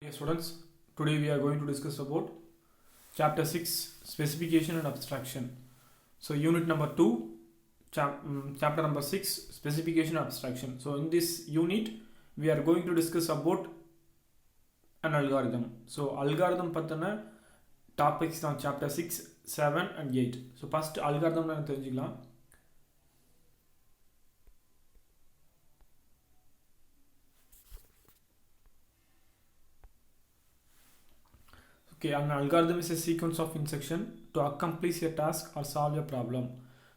Dear students, today we are going to discuss about chapter 6 specification and abstraction. So unit number 2, chapter number 6 specification and abstraction. So in this unit we are going to discuss about an algorithm. So algorithm pathana topics on chapter 6, 7 and 8. So first algorithm na தெரிஞ்சிக்கலாம். Okay, an algorithm is a sequence of instruction to accomplish a task or solve a problem.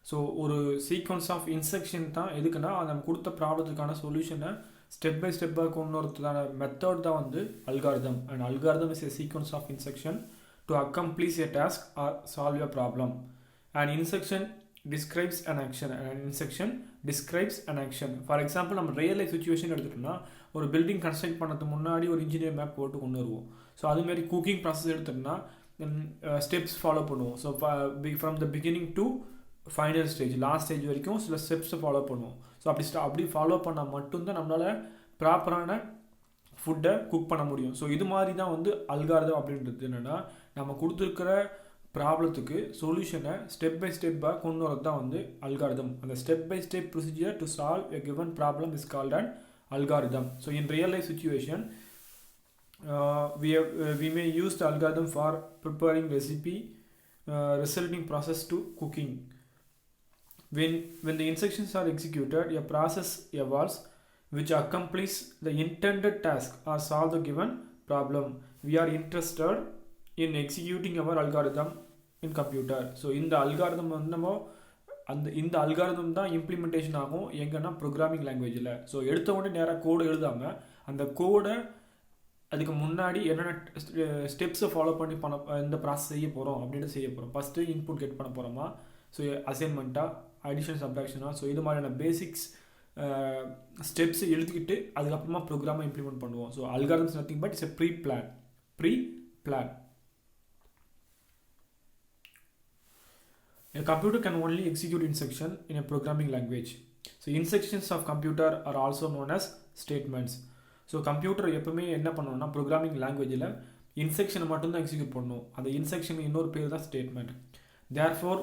So ஒரு sequence of instruction தான் எதுக்குன்னா நம்ம கொடுத்த ப்ராப்ளத்துக்கான சொல்யூஷனை step by ஸ்டெப்பாக கொண்டு வரதுக்கான மெத்தட் தான் வந்து algorithm. And algorithm is a sequence of instruction to accomplish a task or solve a problem. An instruction describes an action and an instruction describes an action. For example நம்ம real life situation எடுத்துட்டோம்னா ஒரு building construct பண்ணதுக்கு முன்னாடி ஒரு engineer map போட்டு கொண்டு வருவோம். So அதுமாரி குக்கிங் ப்ராசஸ் எடுத்தோம்னா ஸ்டெப்ஸ் ஃபாலோ பண்ணுவோம். So from the beginning to final stage last stage வரைக்கும் சில ஸ்டெப்ஸை ஃபாலோ பண்ணுவோம். ஸோ அப்படி ஃபாலோ பண்ணால் மட்டும்தான் நம்மளால் ப்ராப்பரான ஃபுட்டை குக் பண்ண முடியும். ஸோ இது மாதிரி தான் வந்து அல்காரிதம் அப்படின்றது என்னென்னா நம்ம கொடுத்துருக்கிற ப்ராப்ளத்துக்கு சொல்யூஷனை ஸ்டெப் பை ஸ்டெப்பாக கொண்டு வரது தான் வந்து அல்காரிதம். அந்த step by step procedure to solve a given problem is called an algorithm. So in real life situation we may use the algorithm for preparing recipe, resulting process to cooking. When the instructions are executed, a process evolves which accomplishes the intended task or solve the given problem. We are interested in executing our algorithm in computer. So in the algorithm வந்து நம்ம இந்த algorithm தான் implementation ஆகும் எங்கன்னா programming லாங்குவேஜில். So எடுத்த உடனே நேராக கோடு எழுதாமல் அந்த கோடை அதுக்கு முன்னாடி என்னென்ன ஸ்டெப்ஸை ஃபாலோ பண்ண இந்த ப்ராசஸ் செய்ய போகிறோம் அப்படின்ட்டு செய்ய போகிறோம். ஃபஸ்ட்டு இன்புட் கெட் பண்ண போகிறோமா, ஸோ அசைன்மெண்ட்டாக, அடிஷன், சப்ட்ராக்ஷனாக, ஸோ இது மாதிரியான பேசிக்ஸ் ஸ்டெப்ஸை எழுதிக்கிட்டு அதுக்கப்புறமா ப்ரோக்ராமை இம்ப்ளிமெண்ட் பண்ணுவோம். So algorithms nothing but it's a pre plan. A computer can only execute instruction in a programming language. So instructions of computer are also known as statements. So computer எப்பவுமே என்ன பண்ணணும்னா programming லாங்குவேஜில் இன்ஸ்ட்ரக்ஷனை மட்டும்தான் execute பண்ணணும். அந்த instruction இன்னொரு பேர் தான் statement. Therefore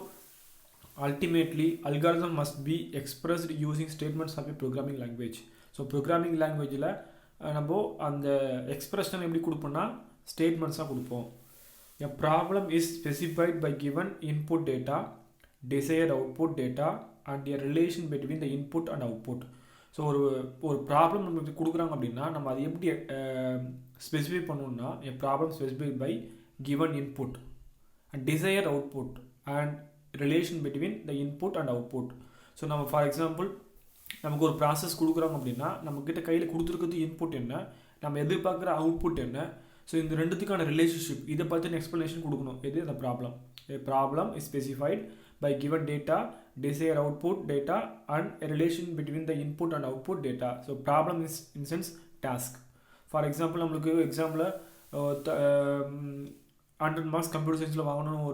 ultimately algorithm must be expressed using statements of a programming language. So programming லாங்குவேஜில் நம்ம அந்த எக்ஸ்பிரஷன் எப்படி கொடுப்போம்னா ஸ்டேட்மெண்ட்ஸாக கொடுப்போம். A problem is specified by given input data, desired output data and a relation between the input and output. So ஒரு problem நமக்கு கொடுக்குறாங்க அப்படின்னா நம்ம அதை எப்படி ஸ்பெசிஃபை பண்ணணும்னா a problem specified by given input and desired output and relation between the input and output. So நம்ம for example நமக்கு ஒரு ப்ராசஸ் கொடுக்குறாங்க அப்படின்னா நம்மக்கிட்ட கையில் கொடுத்துருக்கிறது இன்புட் என்ன, நம்ம எதிர்பார்க்குற அவுட்புட் என்ன, ஸோ இந்த ரெண்டுத்துக்கான ரிலேஷன்ஷிப் இதை பற்றின எக்ஸ்ப்ளனேஷன் கொடுக்கணும். இது அந்த problem. A problem is specified by given data, desired output data and a relation between the input and output data. So problem is in sense task. For example நம்மளுக்கு example 100 marks computer சயின்ஸில் வாங்கணும்னு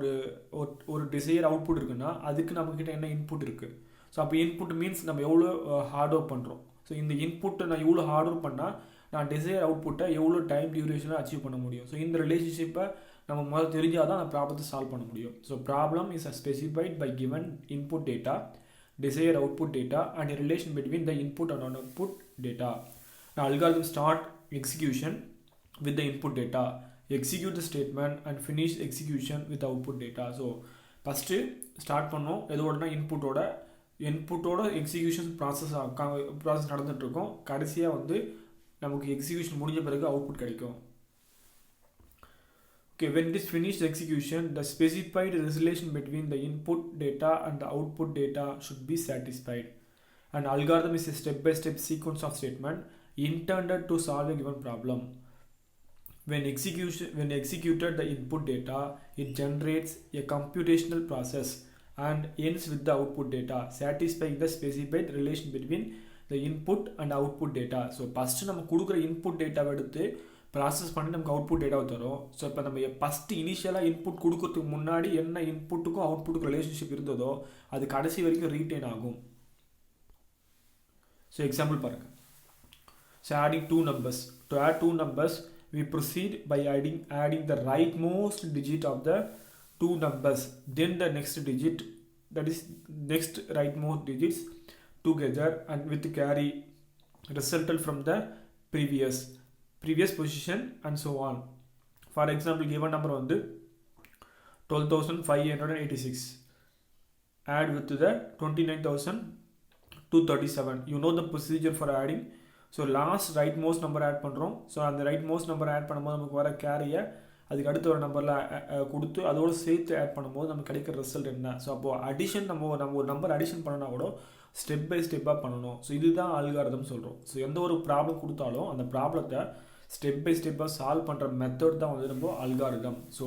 ஒரு desire output இருக்குன்னா அதுக்கு நம்மக்கிட்ட என்ன input இருக்குது. So அப்போ இன்புட் மீன்ஸ் நம்ம எவ்வளோ ஹார்ட் ஒர்க் பண்ணுறோம். ஸோ இந்த இன்புட்டை நான் எவ்வளோ ஹார்ட் ஒர்க் பண்ணால் நான் டிசைர் அவுட்புட்டை எவ்வளோ டைம் டியூரேஷனில் அச்சீவ் பண்ண முடியும். ஸோ இந்த ரிலேஷன்ஷிப்பை நம்ம முதல்ல தெரிஞ்சால் தான் அந்த ப்ராப்ளத்தை சால்வ் பண்ண முடியும். So problem is specified by given input data, desire output data and a relation between the input and output data. Now algorithm start execution with the input data, execute the statement and finish execution with output data. So first start பண்ணோம் எதோடனா இன்புட்டோட execution process நடந்துகிட்ருக்கோம். கடைசியாக வந்து நமக்கு execution முடிஞ்ச பிறகு output கிடைக்கும். Okay, when it is finished execution, the specified relation between the input data and the output data should be satisfied. An algorithm is a step-by-step sequence of statement intended to solve a given problem. When executed the input data, it generates a computational process and ends with the output data, satisfying the specified relation between the input and output data. So first நம்ம கொடுக்குற input டேட்டாவை எடுத்து process பண்ணி நமக்கு output டேட்டாவை தரும். So இப்போ நம்ம ஃபஸ்ட்டு இனிஷியலாக இன்புட் கொடுக்கறதுக்கு முன்னாடி என்ன இன்புட்டுக்கும் அவுட்புட்டுக்கும் ரிலேஷன்ஷிப் இருந்ததோ அது கடைசி வரைக்கும் ரீட்டைன் ஆகும். ஸோ எக்ஸாம்பிள் பாருங்கள். So adding 2 numbers. To add 2 numbers we proceed by adding the rightmost digit of the two numbers, then the next digit, that is next rightmost digits together and with carry resulted from the previous position and so on. For example, given number வந்து 12,586 add with the 29,237. You know the procedure for adding. So last rightmost number add பண்ணுறோம். So அந்த rightmost number add பண்ணும்போது நமக்கு வர கேரியை அதுக்கு அடுத்த ஒரு நம்பரில் கொடுத்து அதோடு சேர்த்து ஆட் பண்ணும்போது நமக்கு கிடைக்கிற ரிசல்ட் என்ன. ஸோ அப்போது அடிஷன் நம்ம ஒரு நம்பர் அடிஷன் பண்ணனா கூட ஸ்டெப் பை ஸ்டெப்பாக பண்ணணும். ஸோ இதுதான் அல்காரிதம் சொல்கிறோம். ஸோ எந்த ஒரு ப்ராப்ளம் கொடுத்தாலும் அந்த ப்ராப்ளத்தை ஸ்டெப் பை ஸ்டெப்பாக சால்வ் பண்ணுற மெத்தட் தான் வந்து நம்ம அல்காரிதம். ஸோ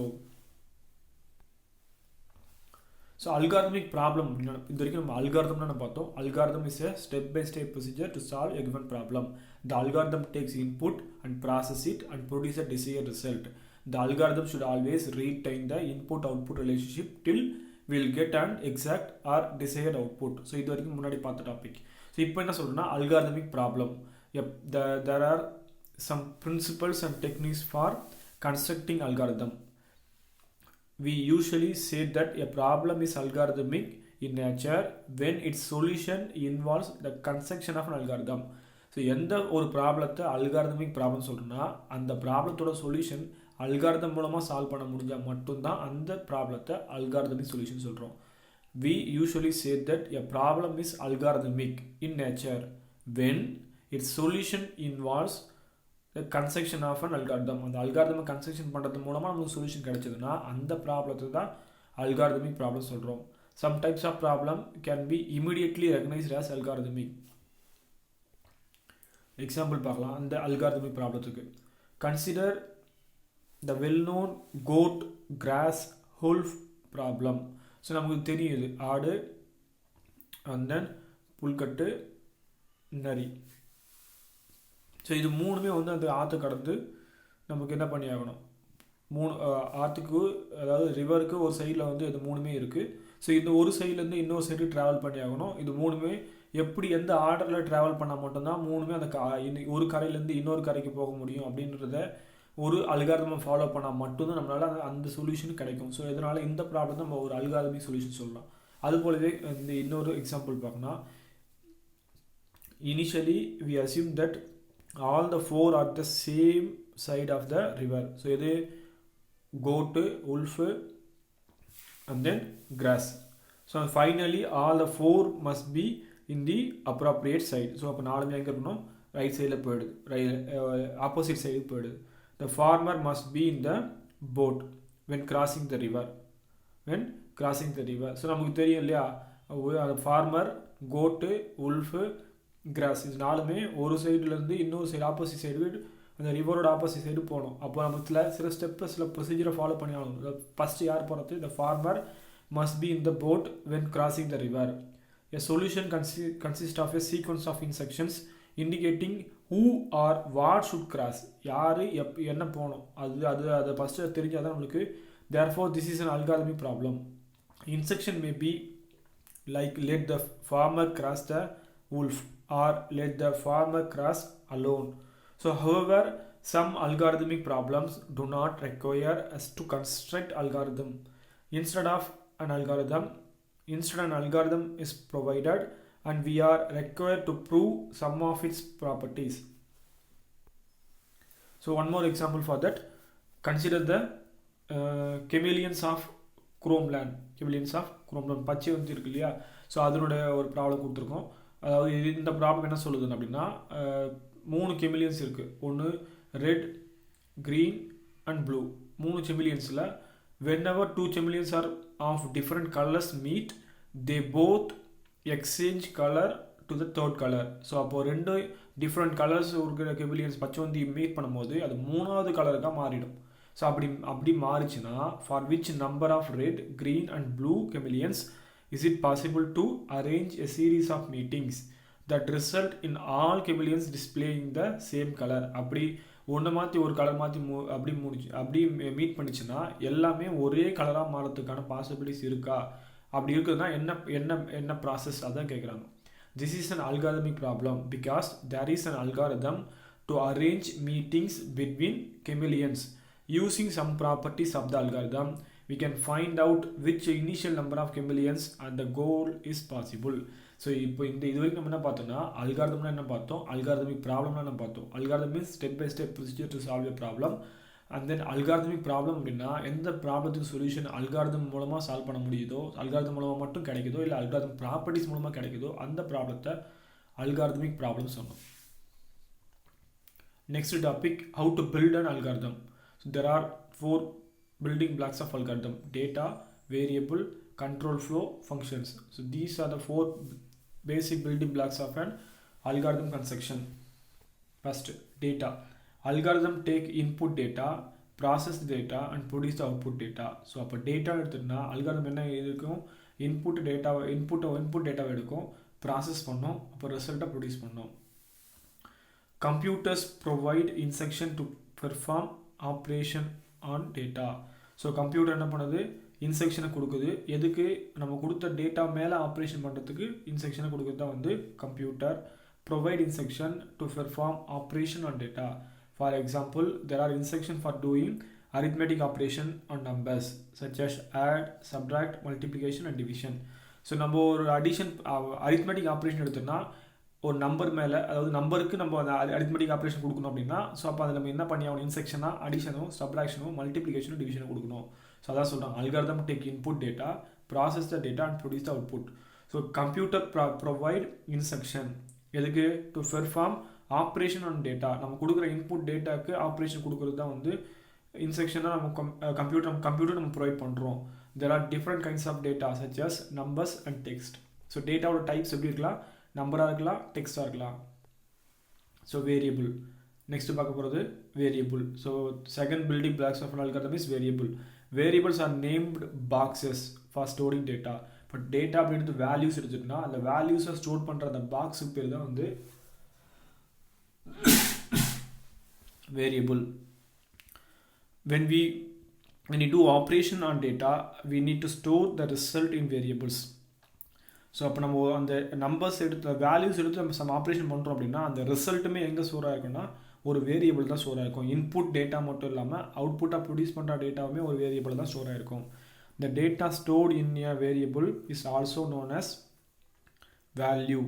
அல்காரிதமிக் ப்ராப்ளம் இது வரைக்கும் நம்ம அல்காரிதம்னு நம்ம பார்த்தோம். Algorithm is a step by step procedure to solve a given problem. The algorithm takes input and process it and produce a desired result. The algorithm should always retain the input-output relationship till we'll get an exact or desired output. So இது வரைக்கும் முன்னாடி பார்த்த topic. So இப்போ என்ன சொல்கிறேன்னா algorithmic problem. There are some principles and techniques for constructing algorithm. We usually say that a problem is algorithmic in nature when its solution involves the construction of an algorithm. So எந்த ஒரு ப்ராப்ளத்தை algorithmic problem சொல்கிறோன்னா அந்த ப்ராப்ளத்தோட solution algorithm மூலமாக solve பண்ண முடிஞ்சால் மட்டும்தான் அந்த ப்ராப்ளத்தை அல்காரிதமிக் சொல்யூஷன் சொல்கிறோம். We usually say that a problem is algorithmic in nature when its solution involves the construction of an algorithm. அந்த அல்காரிதமை கன்ஸ்ட்ரக்ஷன் பண்ணுறது மூலமாக நமக்கு சொல்யூஷன் கிடைச்சதுன்னா அந்த ப்ராப்ளத்தை தான் அல்காரிதமிக் ப்ராப்ளம் சொல்கிறோம். Some types of problem can be immediately recognized as algorithmic. Example பார்க்கலாம் அந்த அல்காரிதமிக் ப்ராப்ளத்துக்கு. Consider the well known goat cross wolf problem. So நமக்கு தெரியுது ஆடு அண்ட் தென் புல்கட்டு நரி. ஸோ இது மூணுமே வந்து அந்த ஆற்று கடந்து நமக்கு என்ன பண்ணி ஆகணும், ஆற்றுக்கு அதாவது ரிவருக்கு ஒரு சைடில் வந்து இது மூணுமே இருக்குது. ஸோ இந்த ஒரு சைட்லேருந்து இன்னொரு சைடு ட்ராவல் பண்ணி ஆகணும். இது மூணுமே எப்படி எந்த ஆர்டரில் ட்ராவல் பண்ணால் மட்டும்தான் மூணுமே அந்த ஒரு கரையிலேருந்து இன்னொரு கரைக்கு போக முடியும் அப்படின்றத ஒரு அல்காரிதமை ஃபாலோ பண்ணால் மட்டும்தான் நம்மளால் அந்த சொல்யூஷன் கிடைக்கும். ஸோ இதனால் இந்த ப்ராப்ளம் நம்ம ஒரு அல்காரிதமிக் சொல்யூஷன் சொல்லலாம். அதுபோலவே இந்த இன்னொரு எக்ஸாம்பிள் பார்க்கணும். Initially we assume that all the 4 are the same side of the river. So இது goat, wolf and then grass. So finally all the 4 must be in the appropriate side. So அப்போ நாலுமே எங்கே இருக்கணும், right சைடில் போயிடுது, opposite side போயிடுது. The farmer must be in the boat when crossing the river. So நமக்கு தெரியும் இல்லையா, அந்த ஃபார்மர், கோட்டு, உல்ஃபு, கிராஸ் இது நாலுமே ஒரு சைடுலேருந்து இன்னொரு சைடு ஆப்போசிட் சைடு அந்த ரிவரோட ஆப்போசிட் சைடு போகணும். அப்போ நம்ம சில ஸ்டெப்பு சில ப்ரொசீஜரை ஃபாலோ பண்ணி ஆகணும். ஃபஸ்ட்டு யார் போகிறது, the farmer must be in the boat when crossing the river. A solution consist of a sequence of instructions indicating who or what should cross, யார் என்ன போகணும் அதை ஃபஸ்ட்டு தெரிஞ்சால் தான் நம்மளுக்கு. Therefore this is an algorithmic problem. Instruction may be like let the farmer cross the wolf or let the farmer cross alone. So however, some algorithmic problems do not require us to construct algorithm. Instead an algorithm is provided and we are required to prove some of its properties. So one more example for that. Consider the chameleons of Chromeland. பச்சை வந்து இருக்கு இல்லையா, so அதனுடைய ஒரு problem கொடுத்துருக்கோம். அதாவது இந்த problem என்ன சொல்லுதுன்னு அப்படின்னா, 3 கெமிலியன்ஸ் இருக்குது. ஒன்று red, green and blue. 3 கெமிலியன்ஸில் whenever 2 chameleons are of different colors meet, they both exchange color to the third color. So அப்போது 2 டிஃப்ரெண்ட் கலர்ஸ் இருக்கிற கெமிலியன்ஸ் பச்சை வந்து மீட் பண்ணும்போது அது 3வது கலருக்காக மாறிடும். ஸோ அப்படி மாறிச்சுன்னா for which number of red, green and blue chameleons is it possible to arrange a series of meetings that result in all chameleons displaying the same color? அப்படி ஒன்று மாற்றி ஒரு கலர் மாற்றி அப்படி மீட் பண்ணிச்சுன்னா எல்லாமே ஒரே கலராக மாறதுக்கான பாசிபிலிட்டிஸ் இருக்கா? அப்படி இருக்குதுன்னா என்ன ப்ராசஸ் அதான் கேட்குறாங்க. This is an algorithmic problem because there is an algorithm to arrange meetings between chameleons. Using some properties of the algorithm, we can find out which initial number of chameleons and the goal is possible. So இப்போ இது வரைக்கும் நம்ம என்ன பார்த்தோம்னா அல்காரிதம்னா என்ன பார்த்தோம், algorithmic ப்ராப்ளம்னா என்ன பார்த்தோம். Algorithm means step by step procedure to solve a problem. And then algorithmic problem அப்படின்னா எந்த ப்ராப்ளத்துக்கு சொல்யூஷன் அல்காரிதம் மூலமாக சால்வ் பண்ண முடியுதோ, அல்காரிதம் மூலமாக மட்டும் கிடைக்குதோ இல்லை அல்காரிதம் ப்ராப்பர்ட்டிஸ் மூலமாக கிடைக்குதோ அந்த ப்ராப்ளத்தை அல்காரிதமிக் ப்ராப்ளம் சொன்னோம். Next topic, how to build an algorithm. So there are 4 building blocks of algorithm: data, variable, control flow, functions. So these are the 4 basic building blocks of an algorithm construction. First, data. Algorithm take input data, process the data and produce the output data. So அப்போ data எடுத்துட்டா algorithm என்ன இருக்கும், input டேட்டாவை எடுக்கும், process பண்ணோம், அப்போ ரிசல்ட்டை produce பண்ணோம். Computers provide instruction to perform operation on data. So computer என்ன பண்ணுது, இன்ஸ்ட்ரக்ஷனை கொடுக்குது. எதுக்கு, நம்ம கொடுத்த டேட்டா மேலே ஆப்ரேஷன் பண்ணுறதுக்கு இன்ஸ்ட்ரக்ஷனை கொடுக்குறது தான் வந்து computer. Provide instruction to perform operation on data. For example, there are instructions for doing arithmetic operation on numbers such as add, subtract, multiplication and division. So நம்ம ஒரு arithmetic operation எடுத்தோம்னா ஒரு number மேலே, அதாவது நம்பருக்கு நம்ம அந்த அரித்மெட்டிக் ஆப்ரேஷன் கொடுக்கணும் அப்படின்னா, ஸோ அப்போ அதில் நம்ம என்ன பண்ணி ஆகணும், இன்செக்ஷனாக அடிஷனும் சப்ராக்ஷனும் மல்டிப்ளிகேஷனும் டிவிஷனும் கொடுக்கணும். ஸோ அதான் சொல்கிறாங்க algorithm take input data, process the data and produce the output. So computer provide instruction எதுக்கு, to perform operation on data. நம்ம கொடுக்குற இன்புட் டேட்டாக்கு ஆப்ரேஷன் கொடுக்குறது தான் வந்து இன்ஸ்ட்ரக்ஷனாக நம்ம கம்ப்யூட்டர் நம்ம ப்ரொவைட் பண்ணுறோம். There are different kinds of data such as numbers and text. So டேட்டாவோட டைப்ஸ் எப்படி இருக்கலாம், நம்பராக இருக்கலாம், டெக்ஸ்டாக இருக்கலாம். ஸோ வேரியபிள் நெக்ஸ்ட் பார்க்க போகிறது variable. So second building blocks of algorithm is variable. Variables are named boxes for storing data. But data அப்படின்றது values எடுத்துட்டுனா அந்த வேல்யூஸை ஸ்டோர் பண்ணுற அந்த பாக்ஸுக்கு பேர் தான் வந்து variable. when you do operation on data, we need to store the result in variables. So அப்போ நம்ம அந்த நம்பர்ஸ் எடுத்து வேல்யூஸ் எடுத்து நம்ம சம் ஆப்ரேஷன் பண்ணுறோம் அப்படின்னா அந்த ரிசல்ட்டுமே எங்கே ஸ்டோர் ஆகிருக்குன்னா ஒரு வேரியபிள் தான் ஸ்டோர் ஆகிருக்கும். இன்புட் டேட்டா மட்டும் இல்லாமல் அவுட்புட்டாக ப்ரொடியூஸ் பண்ணுற டேட்டாவுமே ஒரு வேரியபிள் தான் ஸ்டோர் ஆகிருக்கும். The data stored in a variable is also known as value.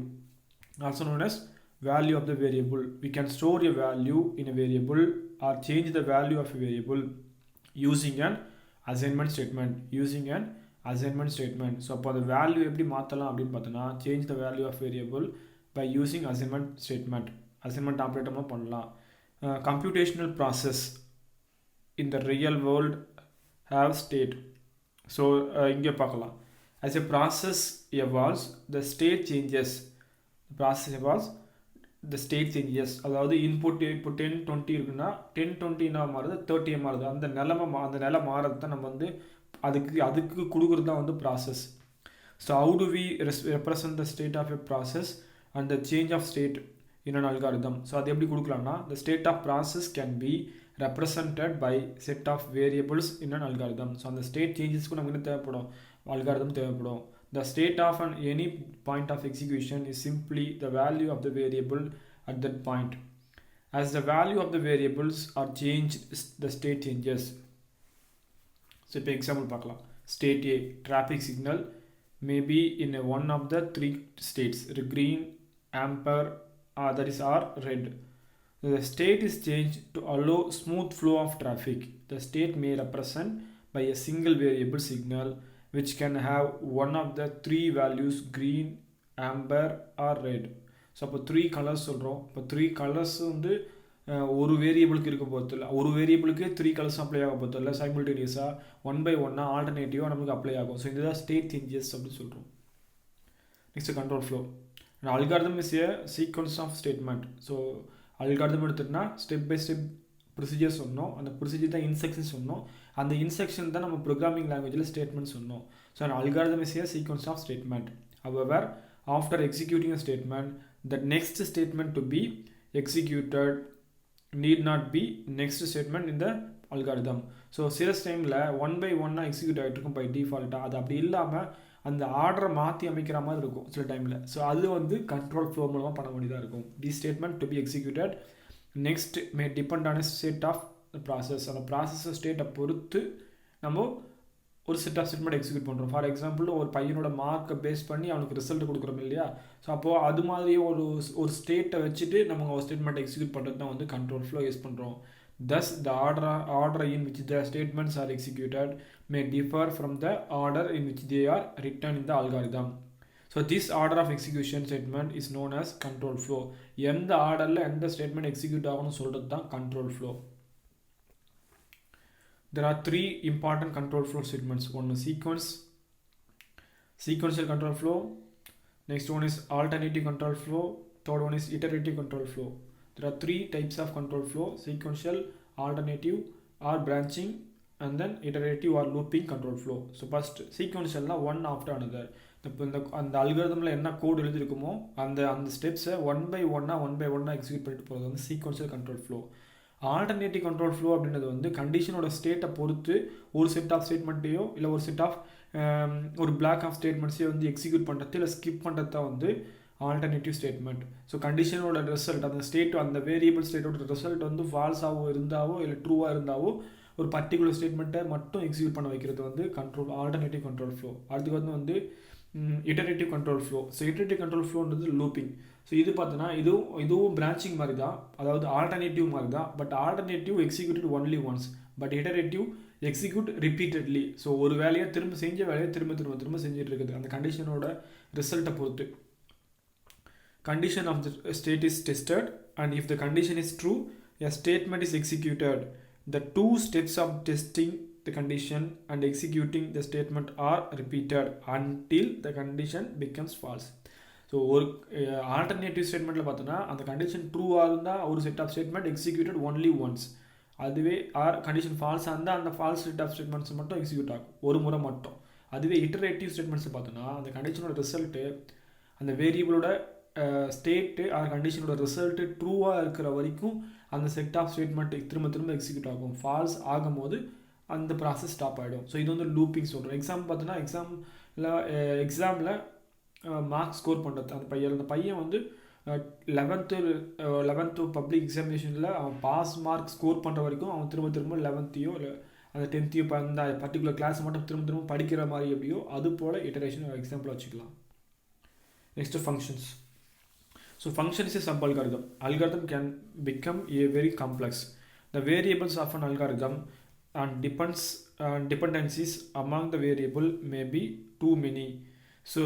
Value of the variable. We can store a value in a variable or change the value of a variable using an assignment statement. So அப்போ அந்த value எப்படி மாற்றலாம் அப்படின்னு பார்த்தோன்னா, change the value of variable by using assignment statement. Assignment ஆப்ரேட்டமாக பண்ணலாம். Computational process in the real world have state. So இங்கே பார்க்கலாம், as a process evolves the state changes. The state changes. அதாவது இன்புட் இப்போ 10-20 இருக்குன்னா 10-20 என்ன மாறுது, 30 மாறுது. அந்த நிலை மாறுறது தான் நம்ம வந்து அதுக்கு கொடுக்குறது தான் வந்து process. So how do we represent the state of a process and the change of state in an algorithm. So அது எப்படி கொடுக்கலாம்னா, the state of process can be represented by set of variables in an algorithm. So அந்த state சேஞ்சஸ்க்கு நமக்கு என்ன தேவைப்படும், algorithm தேவைப்படும். The state of any point of execution is simply the value of the variable at that point. As the value of the variables are changed, the state changes. So for example பார்க்கலாம், state A, traffic signal may be in one of the 3 states, green, amber, that is or red. The state is changed to allow smooth flow of traffic. The state may represent by a single variable signal which can have one of the 3 values, green, amber or red. So அப்போ 3 colours சொல்கிறோம். இப்போ 3 colours வந்து ஒரு வேரியபிளுக்கு இருக்க போகிறதில்ல, ஒரு வேரியபிளுக்கு 3 colours apply ஆக போகிறதில்ல, சைமல்டேனியஸாக 1 by 1 ஆல்டர்னேட்டிவாக நமக்கு அப்ளை ஆகும். ஸோ இதுதான் ஸ்டேட் சேஞ்சஸ் அப்படின்னு சொல்கிறோம். Next control flow. Algorithm is a sequence of statement. So algorithm எடுத்துகிட்டோன்னா ஸ்டெப் பை ஸ்டெப் ப்ரொசீஜர் சொன்னோம். அந்த ப்ரொசீஜர் தான் இன்ஸ்ட்ரக்ஷன் சொன்னோம். அந்த இன்ஸ்ட்ரக்ஷன் தான் நம்ம ப்ரோக்ராமிங் லாங்குவேஜில் ஸ்டேட்மெண்ட் சொன்னோம். So an algorithm is a sequence of statement. However, after executing a statement, the next statement to be executed need not be next statement in the algorithm. So சில டைமில் 1 by 1 execute ஆகிட்டு இருக்கும் by டிஃபால்ட்டாக. அது அப்படி இல்லாமல் அந்த ஆர்டரை மாற்றி அமைக்கிற மாதிரி இருக்கும் சில டைமில். ஸோ அது வந்து கண்ட்ரோல் ஃப்ளோ மூலமாக பண்ண வேண்டியதாக இருக்கும். The statement to be executed next may depend on state of process. அந்த ப்ராசஸ் ஸ்டேட்டை பொறுத்து நம்ம ஒரு செட் ஆஃப் ஸ்டேட்மெண்ட் எக்ஸிக்யூட் பண்ணுறோம். ஃபார் எக்ஸாம்பிள் ஒரு பையனோட மார்க்கை பேஸ் பண்ணி அவனுக்கு ரிசல்ட் கொடுக்குறோம் இல்லையா? ஸோ அப்போது அது மாதிரியே ஒரு ஸ்டேட்டை வச்சுட்டு நம்ம ஒரு ஸ்டேட்மெண்ட் எக்ஸிக்யூட் பண்ணுறது தான் வந்து கண்ட்ரோல் ஃப்ளோ யூஸ் பண்ணுறோம். Thus, the order in which the statements are executed may differ from the order in which they are written in the algorithm. So, this order of execution statement is known as control flow. எந்த ஆர்டரில் எந்த statement execute ஆகணும்னு சொல்கிறது தான் control flow. There are three important control flow statements. One is sequential control flow. Next one is alternative control flow. Third one is iterative control flow. There are three types of control flow: sequential, alternative or branching, and then iterative or looping control flow. So first sequential na one after another. அந்த அல்காரிதமில் என்ன code எழுதிருக்குமோ அந்த ஸ்டெப்ஸை one by ஒன்னாக execute பண்ணிட்டு போகிறது வந்து sequential control flow. Alternative control flow அப்படின்றது வந்து கண்டிஷனோட ஸ்டேட்டை பொறுத்து ஒரு செட் ஆஃப் ஸ்டேட்மெண்ட்டையோ இல்லை ஒரு செட் ஆஃப் ஒரு பிளாக் ஆஃப் ஸ்டேட்மெண்ட்ஸையோ வந்து எக்ஸிக்யூட் பண்ணுறது இல்லை ஸ்கிப் பண்ணுறது தான் வந்து ஆல்டர்னேட்டிவ் ஸ்டேட்மெண்ட். ஸோ கண்டிஷனோட ரிசல்ட் அந்த ஸ்டேட் அந்த வேரியபிள் ஸ்டேட்டோட ரிசல்ட் வந்து ஃபால்ஸாகவோ இருந்தாவோ இல்லை ட்ரூவாக இருந்தாவோ ஒரு பர்டிகுலர் ஸ்டேட்மெண்ட்டை மட்டும் எக்ஸிக்யூட் பண்ண வைக்கிறது வந்து ஆல்டர்னேட்டிவ் கண்ட்ரோல் ஃப்ளோ. அடுத்து வந்து iterative control flow. So iterative control ஃப்ளோன்றது லூப்பிங். ஸோ இது பார்த்தோன்னா இதுவும் பிரான்ச்சிங் மாதிரி தான், அதாவது ஆல்டர்னேட்டிவ் மாதிரி தான். But alternative executed only once, but iterative execute repeatedly. So ஒரு வேலையை செஞ்ச வேலையை திரும்ப செஞ்சுட்டு இருக்குது அந்த கண்டிஷனோட ரிசல்ட்டை பொறுத்து. Condition of the state is tested, and if the condition is true, a statement is executed. The two steps of testing the condition and executing the statement are repeated until the condition becomes false. So ஒரு alternative ஸ்டேட்மெண்ட்டில் பார்த்தோன்னா அந்த condition ட்ரூவாக இருந்தால் ஒரு set of statement executed only once. அதுவே condition ஃபால்ஸாக இருந்தால் அந்த ஃபால்ஸ் செட் ஆஃப் ஸ்டேட்மெண்ட்ஸ் மட்டும் எக்ஸிக்யூட் ஆகும் ஒரு முறை மட்டும். அதுவே இட்டரேட்டிவ் ஸ்டேட்மெண்ட்ஸ் பார்த்தோன்னா அந்த கண்டிஷனோட ரிசல்ட்டு அந்த வேரியபிளோட ஸ்டேட்டு ஆர் கண்டிஷனோட ரிசல்ட்டு ட்ரூவாக இருக்கிற வரைக்கும் அந்த செட் ஆஃப் ஸ்டேட்மெண்ட் திரும்ப எக்ஸிக்யூட் ஆகும். ஃபால்ஸ் ஆகும்போது அந்த ப்ராசஸ் ஸ்டாப் ஆகிடும். ஸோ இது வந்து லூப்பிங் சொல்கிறோம். பார்த்தோன்னா எக்ஸாமில் மார்க்ஸ் ஸ்கோர் பண்ணுறது அந்த பையன் வந்து 11th பப்ளிக் எக்ஸாமினேஷனில் அவன் பாஸ் மார்க் ஸ்கோர் பண்ணுற வரைக்கும் அவன் திரும்ப 11th இல்லை அந்த 10th அந்த பர்டிகுலர் கிளாஸ் மட்டும் திரும்ப படிக்கிற மாதிரி எப்படியோ அது போல் இட்டரேஷன் எக்ஸாம்பிள் வச்சுக்கலாம். Next functions. So function is a sub-algorithm. Algorithm can become a very complex. The variables of an algorithm and dependencies among the variable may be too many. So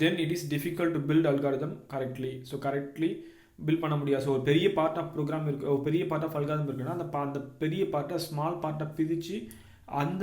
then it is difficult to build algorithm correctly. So correctly build பண்ண முடியாது. So ஒரு பெரிய part of program இருக்குது, ஒரு பெரிய part of algorithm இருக்குன்னா அந்த பெரிய பார்ட்டை ஸ்மால் பார்ட்டை பிரித்து அந்த